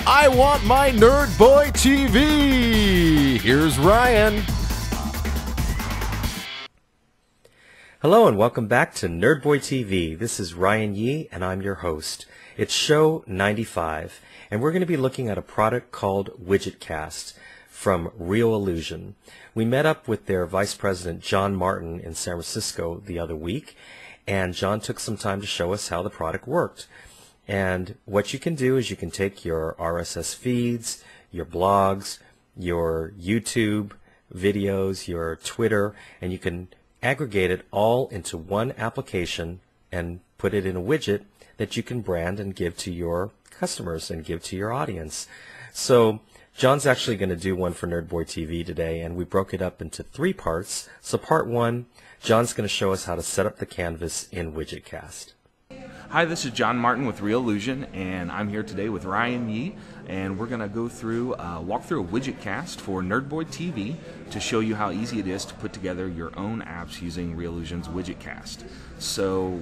I want my NerdBoyTV. Here's Ryan. Hello and welcome back to NerdBoyTV. This is Ryan Yee and I'm your host. It's show 95 and we're going to be looking at a product called WidgetCast from Reallusion. We met up with their Vice President John Martin in San Francisco the other week, and John took some time to show us how the product worked. And what you can do is you can take your RSS feeds, your blogs, your YouTube videos, your Twitter, and you can aggregate it all into one application and put it in a widget that you can brand and give to your customers and give to your audience. So John's actually going to do one for NerdBoyTV today, and we broke it up into 3 parts. So part 1, John's going to show us how to set up the canvas in WidgetCast. Hi, this is John Martin with Reallusion, and I'm here today with Ryan Yee, and we're going to go through, walk through a WidgetCast for NerdBoyTV to show you how easy it is to put together your own apps using Reallusion's WidgetCast. So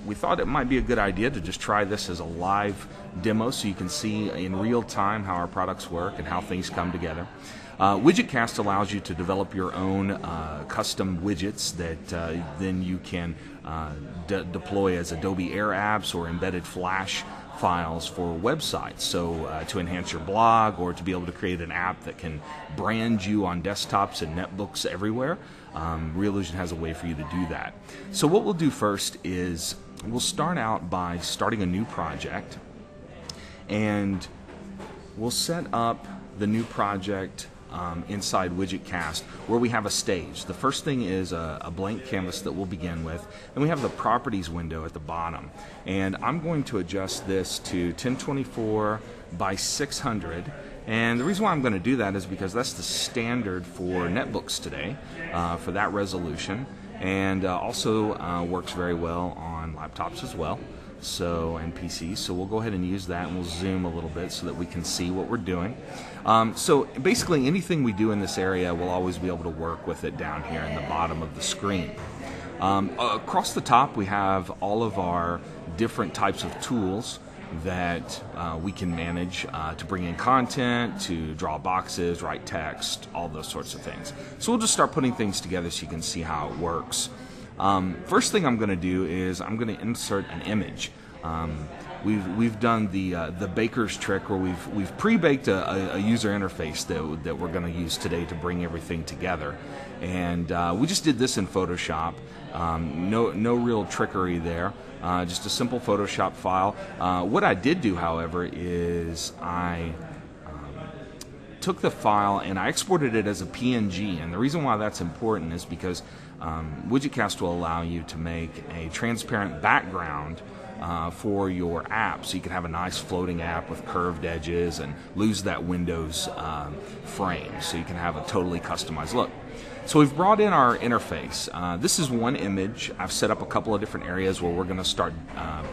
we thought it might be a good idea to just try this as a live demo so you can see in real time how our products work and how things come together. WidgetCast allows you to develop your own custom widgets that then you can deploy as Adobe Air apps or embedded Flash files for websites. So to enhance your blog or to be able to create an app that can brand you on desktops and netbooks everywhere, Reallusion has a way for you to do that. So what we'll do first is we'll start out by starting a new project, and we'll set up the new project inside WidgetCast where we have a stage. The first thing is a blank canvas that we'll begin with, and we have the properties window at the bottom, and I'm going to adjust this to 1024 by 600, and the reason why I'm going to do that is because that's the standard for netbooks today for that resolution, and also works very well on laptops as well, so and PCs. So we'll go ahead and use that, and we'll zoom a little bit so that we can see what we're doing. So basically anything we do in this area, we'll always be able to work with it down here in the bottom of the screen. Across the top we have all of our different types of tools that we can manage to bring in content, to draw boxes, write text, all those sorts of things. So we'll just start putting things together so you can see how it works. First thing I'm going to do is I'm going to insert an image. We've done the baker's trick where we've pre-baked a user interface that we're going to use today to bring everything together, and we just did this in Photoshop. No real trickery there. Just a simple Photoshop file. What I did do, however, is I took the file and I exported it as a PNG, and the reason why that's important is because WidgetCast will allow you to make a transparent background for your app, so you can have a nice floating app with curved edges and lose that Windows frame, so you can have a totally customized look. So we've brought in our interface. This is one image. I've set up a couple of different areas where we're going to start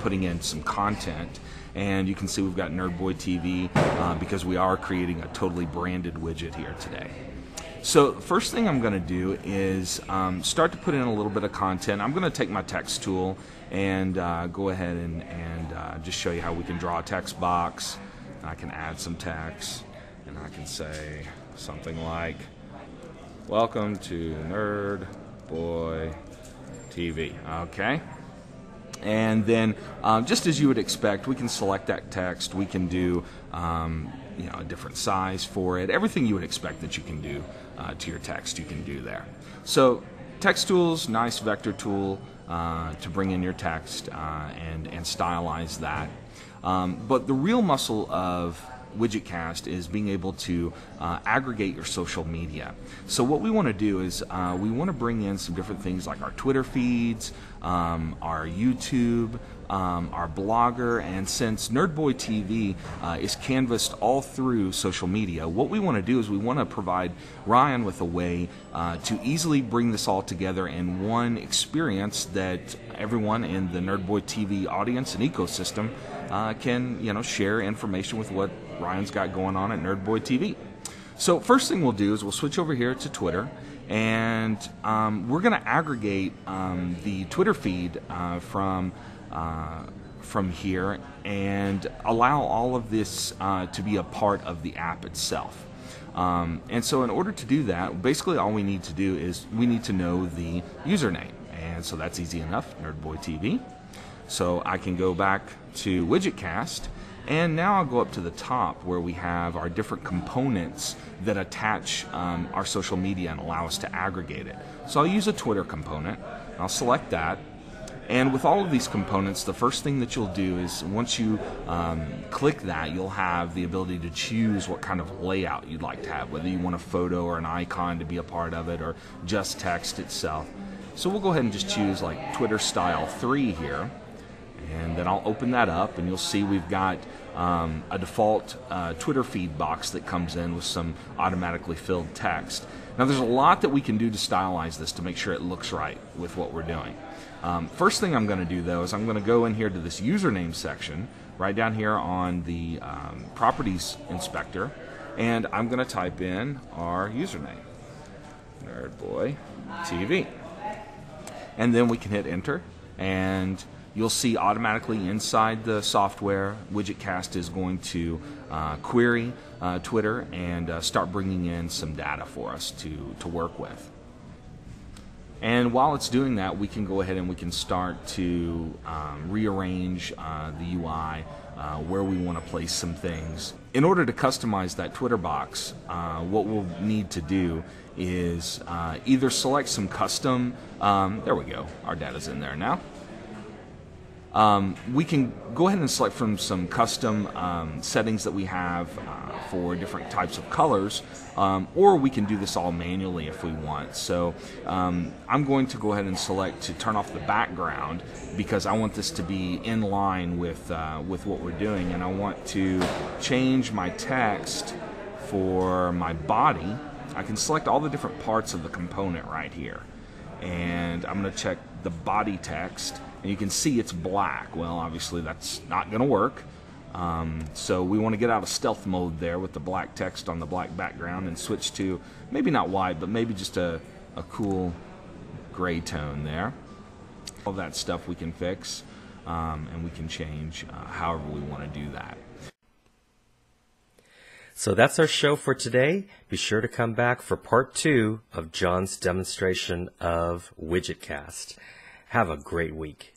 putting in some content, and you can see we've got NerdBoyTV because we are creating a totally branded widget here today. So the first thing I'm going to do is start to put in a little bit of content. I'm going to take my text tool and go ahead and just show you how we can draw a text box. I can add some text, and I can say something like, "Welcome to NerdBoyTV." Okay. And then, just as you would expect, we can select that text. We can do a different size for it. Everything you would expect that you can do to your text, you can do there. So text tools, nice vector tool to bring in your text and stylize that. But the real muscle of WidgetCast is being able to aggregate your social media. So what we want to do is we want to bring in some different things like our Twitter feeds, our YouTube, our blogger, and since NerdBoyTV is canvassed all through social media, what we want to do is we want to provide Ryan with a way to easily bring this all together in one experience that everyone in the NerdBoyTV audience and ecosystem can share information with what Ryan's got going on at NerdBoyTV. So first thing we'll do is we'll switch over here to Twitter, and we're going to aggregate the Twitter feed from from here and allow all of this to be a part of the app itself. And so in order to do that, basically all we need to do is we need to know the username. And so that's easy enough, NerdBoyTV. So I can go back to WidgetCast, and now I'll go up to the top where we have our different components that attach our social media and allow us to aggregate it. So I'll use a Twitter component. I'll select that. And with all of these components, the first thing that you'll do is once you click that, you'll have the ability to choose what kind of layout you'd like to have, whether you want a photo or an icon to be a part of it or just text itself. So we'll go ahead and just choose like Twitter style 3 here. And then I'll open that up, and you'll see we've got a default Twitter feed box that comes in with some automatically filled text. Now there's a lot that we can do to stylize this to make sure it looks right with what we're doing. First thing I'm going to do though is I'm going to go in here to this username section right down here on the properties inspector, and I'm going to type in our username, NerdBoyTV. And then we can hit enter, and you'll see automatically inside the software, WidgetCast is going to query Twitter and start bringing in some data for us to work with. And while it's doing that, we can go ahead and we can start to rearrange the UI where we want to place some things. In order to customize that Twitter box, what we'll need to do is either select some custom, there we go, our data's in there now. We can go ahead and select from some custom settings that we have for different types of colors, or we can do this all manually if we want. So I'm going to go ahead and select to turn off the background because I want this to be in line with what we're doing, and I want to change my text for my body. I can select all the different parts of the component right here, and I'm going to check the body text. And you can see it's black. Well, obviously that's not going to work. So we want to get out of stealth mode there with the black text on the black background and switch to maybe not white, but maybe just a cool gray tone there. All that stuff we can fix, and we can change however we want to do that. So that's our show for today. Be sure to come back for part 2 of John's demonstration of WidgetCast. Have a great week.